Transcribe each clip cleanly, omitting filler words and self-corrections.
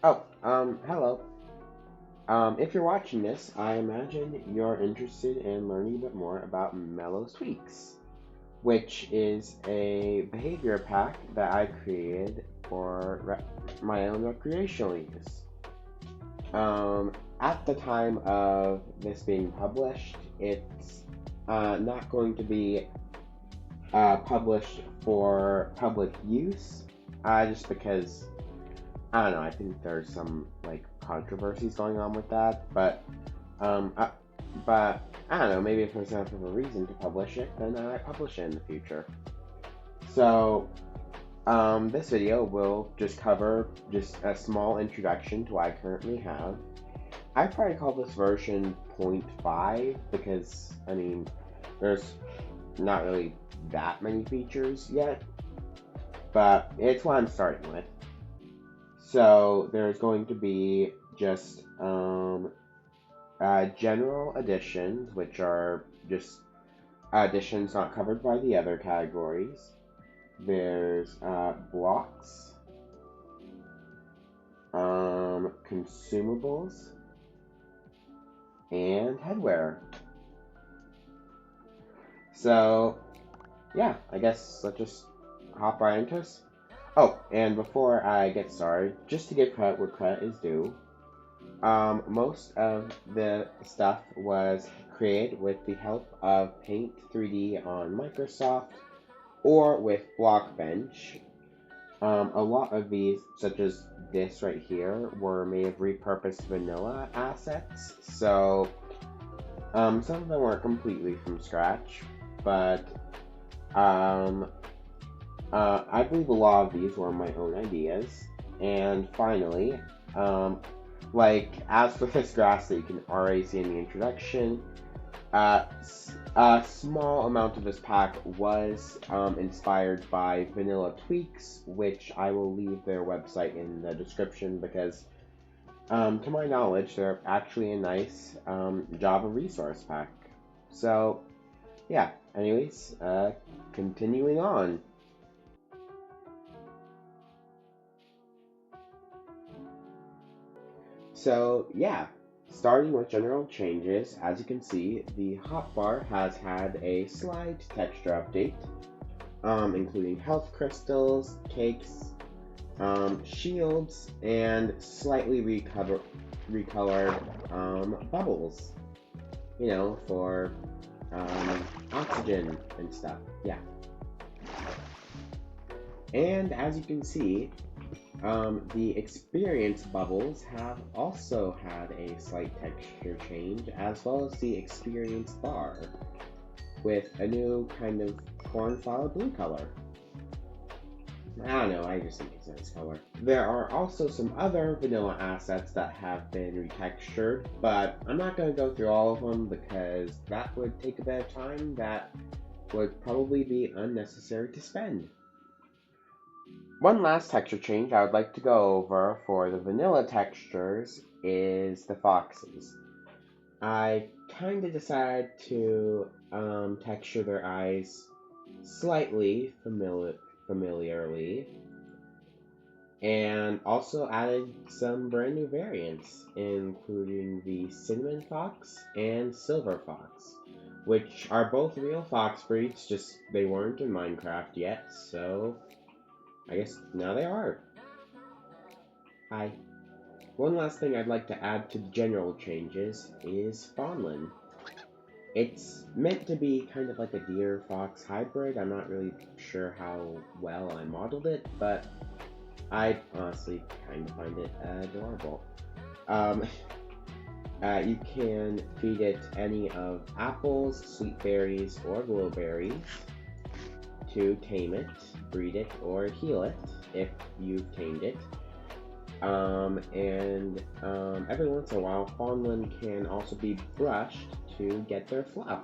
Hello. If you're watching this, I imagine you're interested in learning a bit more about Mellow's Tweaks, which is a behavior pack that I created for my own recreational use. At the time of this being published, it's not going to be published for public use, just because I don't know. I think there's some like controversies going on with that, um, I, but I don't know. Maybe if there's enough of a reason to publish it, then I might publish it in the future. So, this video will just cover just a small introduction to what I currently have. I probably call this version 0.5 because I mean, there's not really that many features yet, but it's what I'm starting with. So there's going to be just general additions, which are just additions not covered by the other categories. There's blocks, consumables, and headwear. So yeah, I guess let's just hop right into this. Oh, and before I get started, just to give credit where credit is due, most of the stuff was created with the help of Paint 3D on Microsoft or with Blockbench. A lot of these, such as this right here, were made of repurposed vanilla assets, so some of them weren't completely from scratch, but I believe a lot of these were my own ideas. And finally, like as for this grass that you can already see in the introduction, a small amount of this pack was inspired by Vanilla Tweaks, which I will leave their website in the description because, to my knowledge, they're actually a nice Java resource pack. So, yeah, anyways, continuing on. So yeah, starting with general changes, as you can see, the hotbar has had a slight texture update, including health crystals, cakes, shields, and slightly recolored bubbles, you know, for oxygen and stuff, yeah. And as you can see, the experience bubbles have also had a slight texture change, as well as the experience bar, with a new kind of cornflower blue color. I don't know, I just think it's a nice color. There are also some other vanilla assets that have been retextured, but I'm not going to go through all of them because that would take a bit of time that would probably be unnecessary to spend. One last texture change I would like to go over for the vanilla textures is the foxes. I kind of decided to texture their eyes slightly familiarly, and also added some brand new variants, including the cinnamon fox and silver fox, which are both real fox breeds, just they weren't in Minecraft yet, so I guess now they are. Hi. One last thing I'd like to add to the general changes is Fawnland. It's meant to be kind of like a deer-fox hybrid. I'm not really sure how well I modeled it, but I honestly kind of find it adorable. You can feed it any of apples, sweet berries, or blueberries to tame it, breed it, or heal it if you've tamed it. Every once in a while, Fawnland can also be brushed to get their fluff.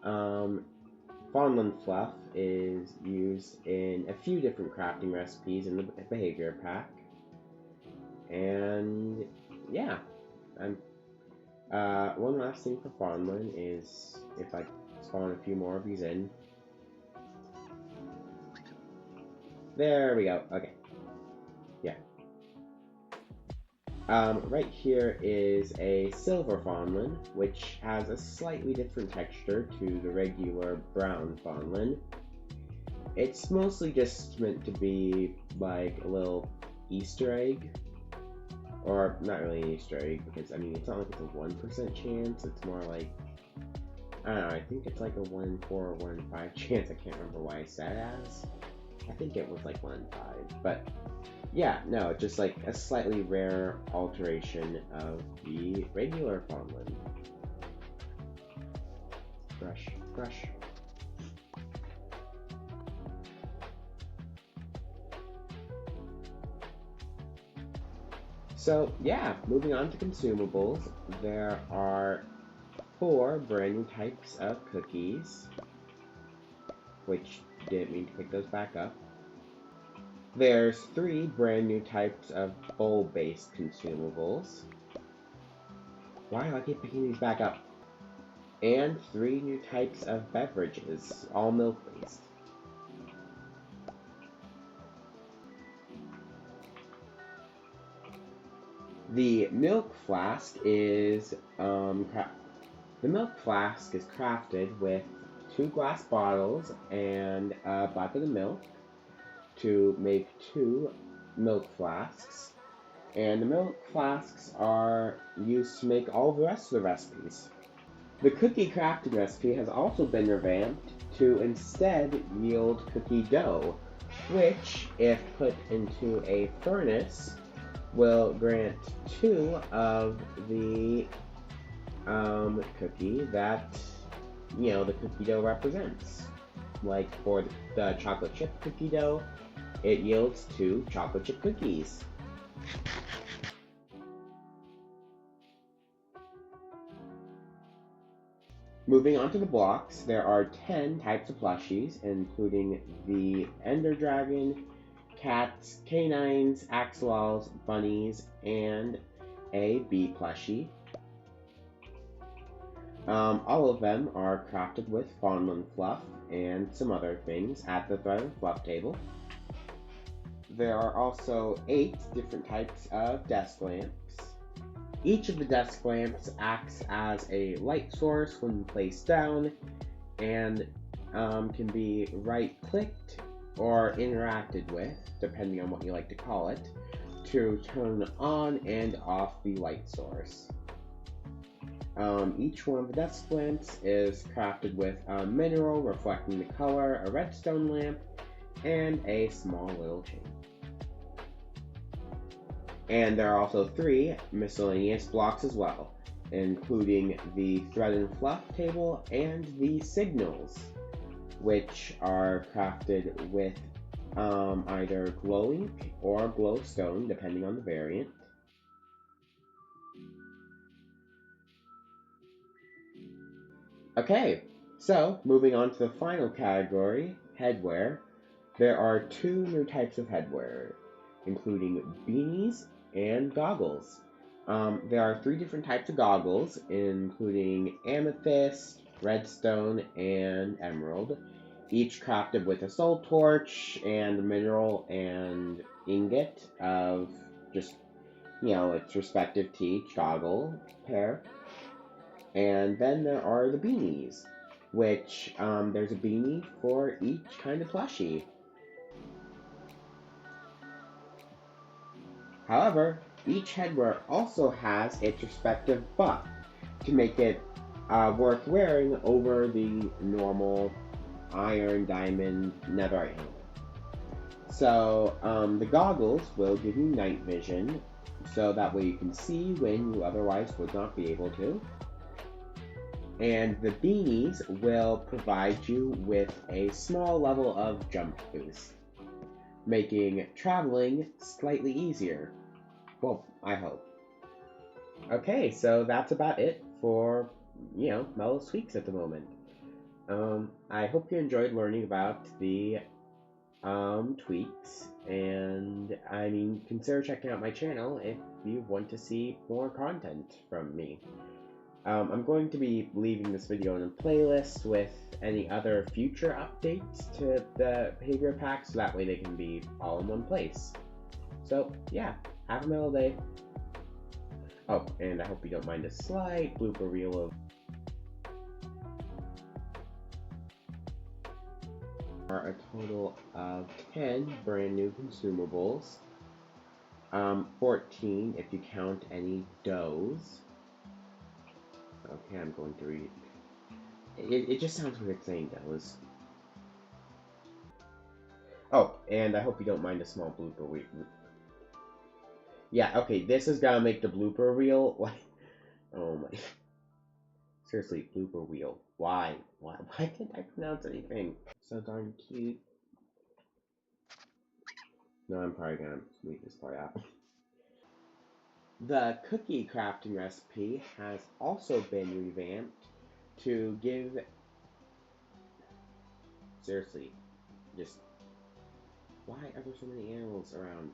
Fawnland fluff is used in a few different crafting recipes in the behavior pack. And yeah, one last thing for Fawnland is if I spawn a few more of these in. There we go. Okay. Yeah. Right here is a silver fawnlin, which has a slightly different texture to the regular brown fawnlin. It's mostly just meant to be like a little Easter egg. Or not really an Easter egg, because I mean it's not like it's a 1% chance, it's more like, I don't know, I think it's like a 1 in 4 or 1 in 5 chance. I can't remember why I said as. I think it was like 1 in 5, but yeah, no, it's just like a slightly rare alteration of the regular fawnlin. Brush, brush. So yeah, moving on to consumables, there are 4 brand new types of cookies, which didn't mean to pick those back up. There's 3 brand new types of bowl-based consumables. Why do I keep picking these back up? And 3 new types of beverages, all milk-based. The milk flask is crafted with 2 glass bottles and a bucket of milk to make 2 milk flasks, and the milk flasks are used to make all the rest of the recipes. The cookie crafting recipe has also been revamped to instead yield cookie dough, which, if put into a furnace, will grant 2 of the cookie that, the cookie dough represents. Like for the chocolate chip cookie dough, it yields 2 chocolate chip cookies. Moving on to the blocks, there are 10 types of plushies, including the Ender Dragon, cats, canines, axolotls, bunnies, and a bee plushie. All of them are crafted with fawnlin fluff and some other things at the Thread and Fluff table. There are also 8 different types of desk lamps. Each of the desk lamps acts as a light source when placed down and can be right-clicked or interacted with, depending on what you like to call it, to turn on and off the light source. Each one of the desk lamps is crafted with a mineral reflecting the color, a redstone lamp, and a small little chain. And there are also 3 miscellaneous blocks as well, including the Thread and Fluff table and the signals, which are crafted with either glow ink or glowstone, depending on the variant. Okay, so moving on to the final category, headwear. There are 2 new types of headwear, including beanies and goggles. There are 3 different types of goggles, including amethyst, redstone, and emerald, each crafted with a soul torch and mineral and ingot of just, its respective to each goggle pair. And then there are the beanies, which there's a beanie for each kind of plushie. However, each headwear also has its respective buff to make it worth wearing over the normal iron, diamond, netherite helmet. So the goggles will give you night vision, so that way you can see when you otherwise would not be able to. And the beanies will provide you with a small level of jump boost, making traveling slightly easier. Well, I hope. Okay, so that's about it for, Mellow Tweaks at the moment. I hope you enjoyed learning about the tweaks, and consider checking out my channel if you want to see more content from me. I'm going to be leaving this video in a playlist with any other future updates to the behavior pack, so that way they can be all in one place. So yeah, have a mellow day. Oh, and I hope you don't mind a slight blooper reel of a total of 10 brand new consumables. 14 if you count any doughs. Okay, I'm going to read. It just sounds weird saying doughs. Oh, and I hope you don't mind a small blooper reel. Yeah, okay, this is gonna make the blooper reel. Like, oh my. Seriously, blooper wheel. Why? Why can't I pronounce anything? So darn cute. No, I'm probably gonna leave this part out. The cookie crafting recipe has also been revamped to give. Seriously, just. Why are there so many animals around?